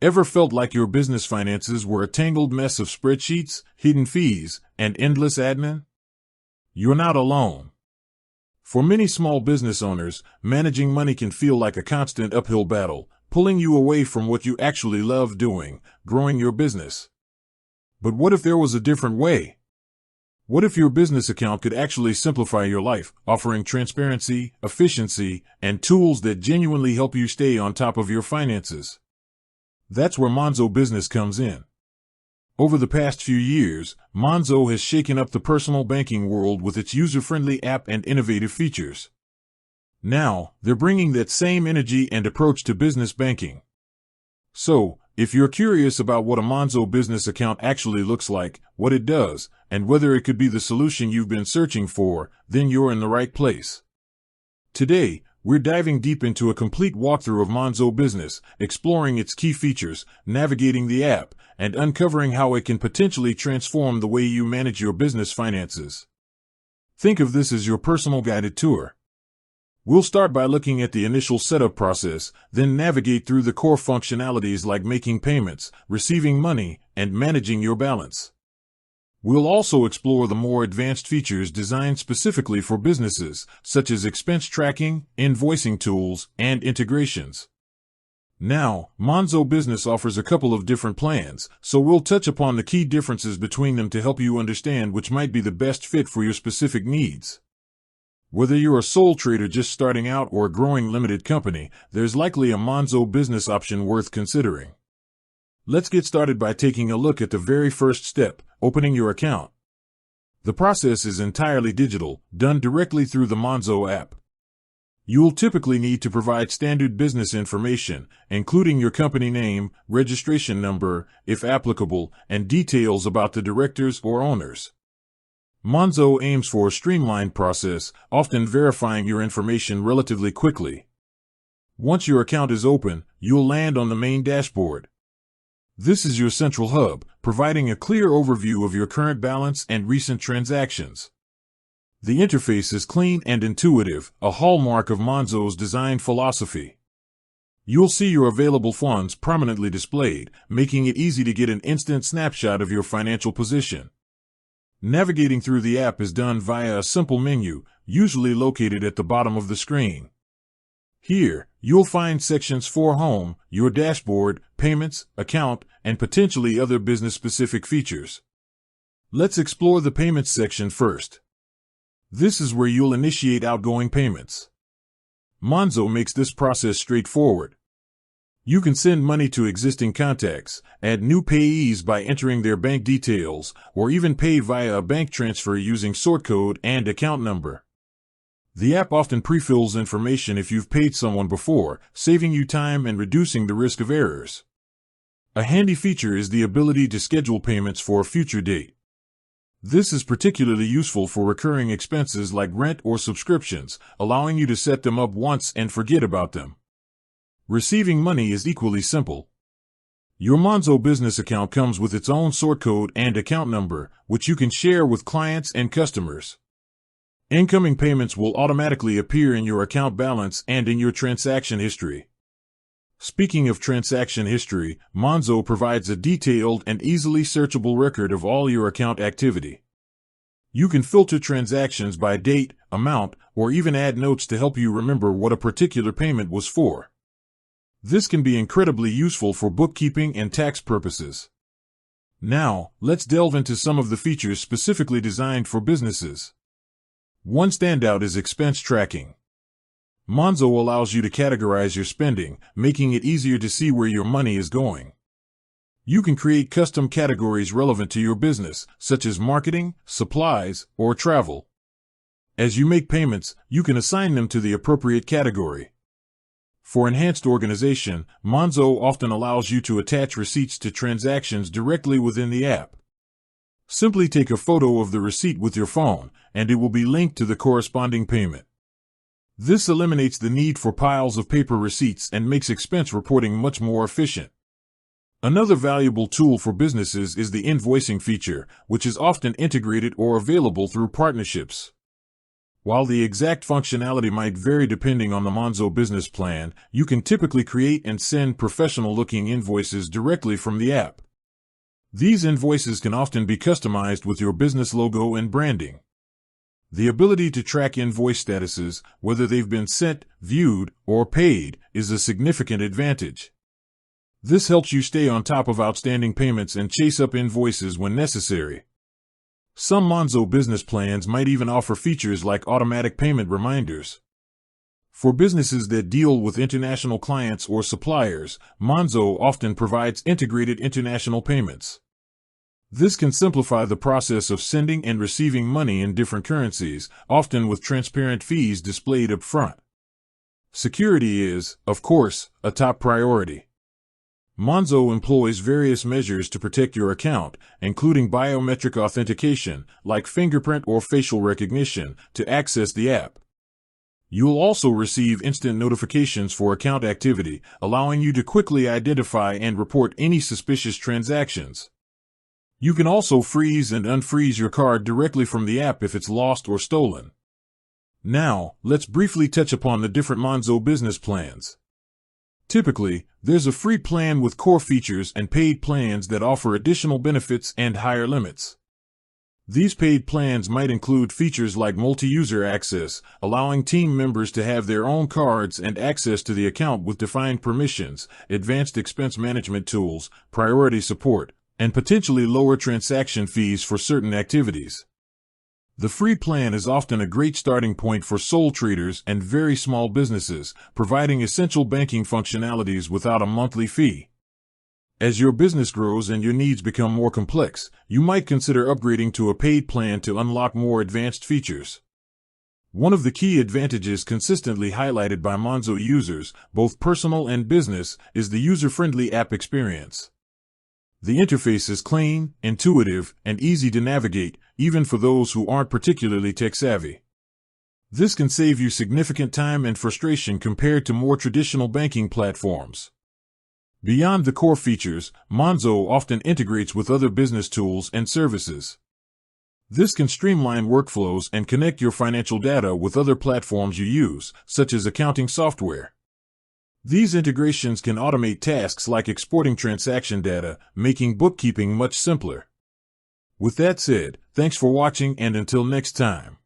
Ever felt like your business finances were a tangled mess of spreadsheets, hidden fees, and endless admin? You're not alone. For many small business owners, managing money can feel like a constant uphill battle, pulling you away from what you actually love doing, growing your business. But what if there was a different way? What if your business account could actually simplify your life, offering transparency, efficiency, and tools that genuinely help you stay on top of your finances? That's where Monzo Business comes in. Over the past few years, Monzo has shaken up the personal banking world with its user-friendly app and innovative features. Now, they're bringing that same energy and approach to business banking. So, if you're curious about what a Monzo Business account actually looks like, what it does, and whether it could be the solution you've been searching for, then you're in the right place. Today, we're diving deep into a complete walkthrough of Monzo Business, exploring its key features, navigating the app, and uncovering how it can potentially transform the way you manage your business finances. Think of this as your personal guided tour. We'll start by looking at the initial setup process, then navigate through the core functionalities like making payments, receiving money, and managing your balance. We'll also explore the more advanced features designed specifically for businesses, such as expense tracking, invoicing tools, and integrations. Now, Monzo Business offers a couple of different plans, so we'll touch upon the key differences between them to help you understand which might be the best fit for your specific needs. Whether you're a sole trader just starting out or a growing limited company, there's likely a Monzo Business option worth considering. Let's get started by taking a look at the very first step, opening your account. The process is entirely digital, done directly through the Monzo app. You'll typically need to provide standard business information, including your company name, registration number, if applicable, and details about the directors or owners. Monzo aims for a streamlined process, often verifying your information relatively quickly. Once your account is open, you'll land on the main dashboard. This is your central hub, providing a clear overview of your current balance and recent transactions. The interface is clean and intuitive, a hallmark of Monzo's design philosophy. You'll see your available funds prominently displayed, making it easy to get an instant snapshot of your financial position. Navigating through the app is done via a simple menu, usually located at the bottom of the screen. Here, you'll find sections for Home, your dashboard, Payments, Account, and potentially other business-specific features. Let's explore the Payments section first. This is where you'll initiate outgoing payments. Monzo makes this process straightforward. You can send money to existing contacts, add new payees by entering their bank details, or even pay via a bank transfer using sort code and account number. The app often pre-fills information if you've paid someone before, saving you time and reducing the risk of errors. A handy feature is the ability to schedule payments for a future date. This is particularly useful for recurring expenses like rent or subscriptions, allowing you to set them up once and forget about them. Receiving money is equally simple. Your Monzo Business account comes with its own sort code and account number, which you can share with clients and customers. Incoming payments will automatically appear in your account balance and in your transaction history. Speaking of transaction history, Monzo provides a detailed and easily searchable record of all your account activity. You can filter transactions by date, amount, or even add notes to help you remember what a particular payment was for. This can be incredibly useful for bookkeeping and tax purposes. Now, let's delve into some of the features specifically designed for businesses. One standout is expense tracking. Monzo allows you to categorize your spending, making it easier to see where your money is going. You can create custom categories relevant to your business, such as marketing, supplies, or travel. As you make payments, you can assign them to the appropriate category. For enhanced organization, Monzo often allows you to attach receipts to transactions directly within the app. Simply take a photo of the receipt with your phone, and it will be linked to the corresponding payment. This eliminates the need for piles of paper receipts and makes expense reporting much more efficient. Another valuable tool for businesses is the invoicing feature, which is often integrated or available through partnerships. While the exact functionality might vary depending on the Monzo business plan, you can typically create and send professional-looking invoices directly from the app. These invoices can often be customized with your business logo and branding. The ability to track invoice statuses, whether they've been sent, viewed, or paid, is a significant advantage. This helps you stay on top of outstanding payments and chase up invoices when necessary. Some Monzo business plans might even offer features like automatic payment reminders. For businesses that deal with international clients or suppliers, Monzo often provides integrated international payments. This can simplify the process of sending and receiving money in different currencies, often with transparent fees displayed up front. Security is, of course, a top priority. Monzo employs various measures to protect your account, including biometric authentication, like fingerprint or facial recognition, to access the app. You'll also receive instant notifications for account activity, allowing you to quickly identify and report any suspicious transactions. You can also freeze and unfreeze your card directly from the app if it's lost or stolen. Now, let's briefly touch upon the different Monzo business plans. Typically, there's a free plan with core features and paid plans that offer additional benefits and higher limits. These paid plans might include features like multi-user access, allowing team members to have their own cards and access to the account with defined permissions, advanced expense management tools, priority support, and potentially lower transaction fees for certain activities. The free plan is often a great starting point for sole traders and very small businesses, providing essential banking functionalities without a monthly fee. As your business grows and your needs become more complex, you might consider upgrading to a paid plan to unlock more advanced features. One of the key advantages consistently highlighted by Monzo users, both personal and business, is the user-friendly app experience. The interface is clean, intuitive, and easy to navigate, even for those who aren't particularly tech-savvy. This can save you significant time and frustration compared to more traditional banking platforms. Beyond the core features, Monzo often integrates with other business tools and services. This can streamline workflows and connect your financial data with other platforms you use, such as accounting software. These integrations can automate tasks like exporting transaction data, making bookkeeping much simpler. With that said, thanks for watching, and until next time.